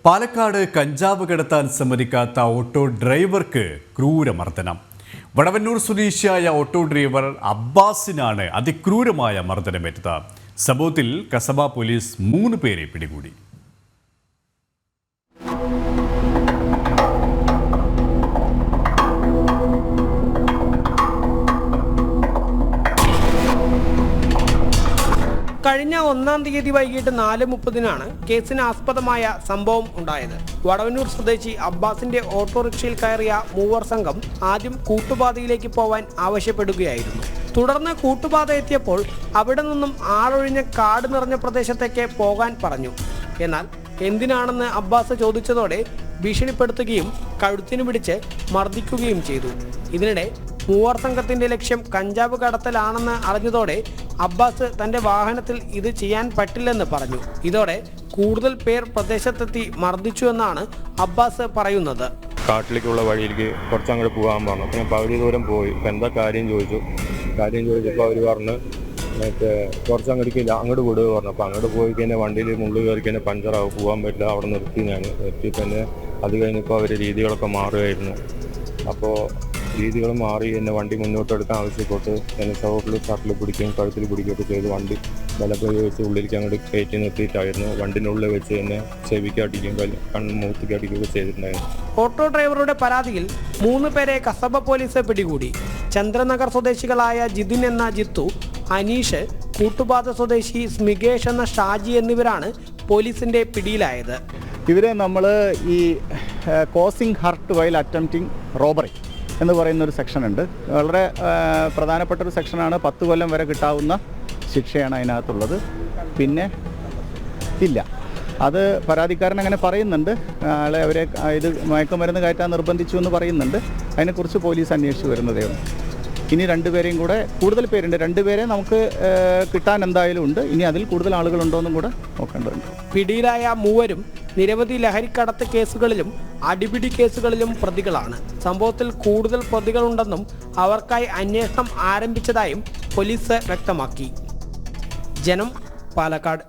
പാലക്കാട് കഞ്ചാവ് കടത്താൻ സമ്മതിക്കാത്ത ഓട്ടോ ഡ്രൈവർക്ക് ക്രൂരമർദ്ദനം. വടവന്നൂർ സ്വദേശിയായ ഓട്ടോ ഡ്രൈവർ അബ്ബാസിനാണ് അതിക്രൂരമായ മർദ്ദനമേറ്റത്. സംഭവത്തിൽ കസബ പോലീസ് 3 പേരെ പിടികൂടി. കഴിഞ്ഞ 1-ാം തീയതി വൈകിട്ട് 4:30-നാണ് കേസിന് ആസ്പദമായ സംഭവം ഉണ്ടായത്. വടവന്നൂർ സ്വദേശി അബ്ബാസിന്റെ ഓട്ടോറിക്ഷയിൽ കയറിയ 3 സംഘം ആദ്യം കൂട്ടുപാതയിലേക്ക് പോവാൻ ആവശ്യപ്പെടുകയായിരുന്നു. തുടർന്ന് കൂട്ടുപാത എത്തിയപ്പോൾ അവിടെ നിന്നും ആളൊഴിഞ്ഞ കാട് നിറഞ്ഞ പ്രദേശത്തേക്ക് പോകാൻ പറഞ്ഞു. എന്നാൽ എന്തിനാണെന്ന് അബ്ബാസ് ചോദിച്ചതോടെ ഭീഷണിപ്പെടുത്തുകയും കഴുത്തിന് പിടിച്ച് മർദ്ദിക്കുകയും ചെയ്തു. ഇതിനിടെ 3 സംഘത്തിന്റെ ലക്ഷ്യം കഞ്ചാവ് കടത്തലാണെന്ന് അറിഞ്ഞതോടെ അബ്ബാസ് തന്റെ വാഹനത്തിൽ ഇത് ചെയ്യാൻ പറ്റില്ലെന്ന് പറഞ്ഞു. ഇതോടെ കൂടുതൽ പേർ പ്രദേശത്തെത്തി മർദ്ദിച്ചു എന്നാണ് അബ്ബാസ് പറയുന്നത്. കാട്ടിലേക്കുള്ള വഴിയിലേക്ക് കുറച്ചങ്ങോട്ട് പോകാൻ പറഞ്ഞു. പിന്നെ പകുതി ദൂരം പോയി. ഇപ്പം എന്താ കാര്യം ചോദിച്ചപ്പോൾ അവർ പറഞ്ഞു കുറച്ചങ്ങോട്ടേക്കില്ല, അങ്ങോട്ട് വിടുക പറഞ്ഞു. അപ്പോൾ അങ്ങോട്ട് പോയി കഴിഞ്ഞാൽ വണ്ടിയിൽ മുള്ളിൽ കയറി കഴിഞ്ഞാൽ പഞ്ചറാവും, പോകാൻ പറ്റില്ല. അവിടെ നിർത്തി തന്നെ അത് കഴിഞ്ഞപ്പോൾ അവർ രീതികളൊക്കെ മാറുകയായിരുന്നു. അപ്പോൾ രീതികൾ മാറി എന്നെ വണ്ടി മുന്നോട്ടെടുക്കാൻ ആവശ്യപ്പെട്ട് എന്നെ ഷർട്ടിൽ പിടിക്കുകയും കഴുത്തിൽ പിടിക്കുകയൊക്കെ ചെയ്ത് വണ്ടി ബലപ്രയോഗിച്ച് ഉള്ളിലേക്ക് അങ്ങോട്ട് കയറ്റി നിർത്തിയിട്ടായിരുന്നു. വണ്ടിനുള്ളിൽ വെച്ച് എന്നെ ചെവിക്കടിക്കുകയും മൂത്തിക്കടിക്കുകയൊക്കെ ചെയ്തിട്ടുണ്ടായിരുന്നു. ഓട്ടോ ഡ്രൈവറുടെ പരാതിയിൽ 3 പേരെ കസബ പോലീസ് പിടികൂടി. ചന്ദ്രനഗർ സ്വദേശികളായ ജിതിൻ എന്ന ജിത്തു, അനീഷ്, കൂട്ടുപാത സ്വദേശി സ്മികേഷ് എന്ന ഷാജി എന്നിവരാണ് പോലീസിന്റെ പിടിയിലായത്. ഇവരെ നമ്മൾ ഈ causing hurt while attempting robbery എന്ന് പറയുന്നൊരു സെക്ഷനുണ്ട്. വളരെ പ്രധാനപ്പെട്ട ഒരു സെക്ഷനാണ്. 10 കൊല്ലം വരെ കിട്ടാവുന്ന ശിക്ഷയാണ് അതിനകത്തുള്ളത്. പിന്നെ ഇല്ല, അത് പരാതിക്കാരൻ അങ്ങനെ പറയുന്നുണ്ട്. ആളെ അവരെ ഇത് മയക്കുമരുന്ന് കയറ്റാൻ നിർബന്ധിച്ചു എന്ന് പറയുന്നുണ്ട്. അതിനെക്കുറിച്ച് പോലീസ് അന്വേഷിച്ച് വരുന്നതേ ഉള്ളൂ. ഇനി 2 പേരെയും കൂടെ, കൂടുതൽ പേരുണ്ട്, 2 പേരെ നമുക്ക് കിട്ടാൻ എന്തായാലും ഉണ്ട്. ഇനി അതിൽ കൂടുതൽ ആളുകളുണ്ടോയെന്നും കൂടെ നോക്കേണ്ടതുണ്ട്. പിടിയിലായ 3 നിരവധി ലഹരിക്കടത്ത് കേസുകളിലും അടിപിടി കേസുകളിലും പ്രതികളാണ്. സംഭവത്തിൽ കൂടുതൽ പ്രതികളുണ്ടെന്നും അവർക്കായി അന്വേഷണം ആരംഭിച്ചതായും പോലീസ് വ്യക്തമാക്കി. ജനം, പാലക്കാട്.